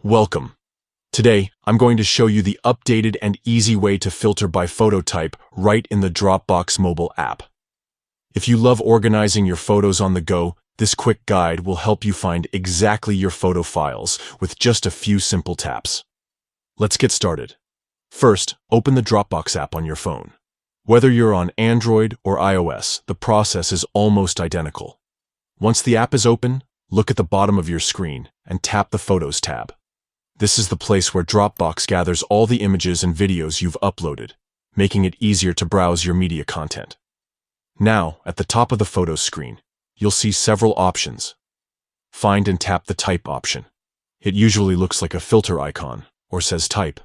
Welcome. Today, I'm going to show you the updated and easy way to filter by photo type right in the Dropbox mobile app. If you love organizing your photos on the go, this quick guide will help you find exactly your photo files with just a few simple taps. Let's get started. First, open the Dropbox app on your phone. Whether you're on Android or iOS, the process is almost identical. Once the app is open, look at the bottom of your screen and tap the Photos tab. This is the place where Dropbox gathers all the images and videos you've uploaded, making it easier to browse your media content. Now, at the top of the Photos screen, you'll see several options. Find and tap the Type option. It usually looks like a filter icon or says Type.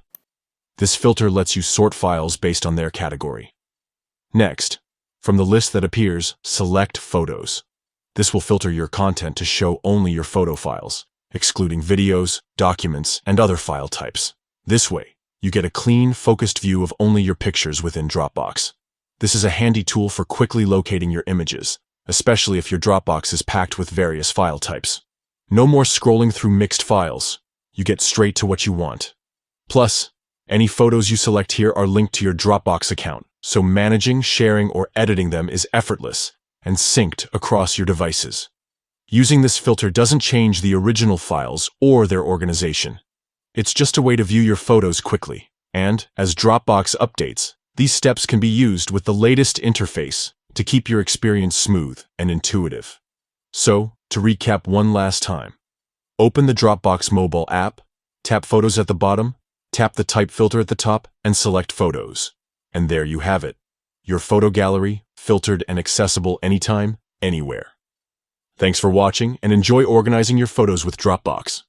This filter lets you sort files based on their category. Next, from the list that appears, select Photos. This will filter your content to show only your photo files, excluding videos, documents, and other file types. This way, you get a clean, focused view of only your pictures within Dropbox. This is a handy tool for quickly locating your images, especially if your Dropbox is packed with various file types. No more scrolling through mixed files. You get straight to what you want. Plus, any photos you select here are linked to your Dropbox account, so managing, sharing, or editing them is effortless and synced across your devices. Using this filter doesn't change the original files or their organization. It's just a way to view your photos quickly, and, as Dropbox updates, these steps can be used with the latest interface to keep your experience smooth and intuitive. So, to recap one last time, open the Dropbox mobile app, tap Photos at the bottom, tap the Type filter at the top, and select Photos. And there you have it, your photo gallery, filtered and accessible anytime, anywhere. Thanks for watching, and enjoy organizing your photos with Dropbox.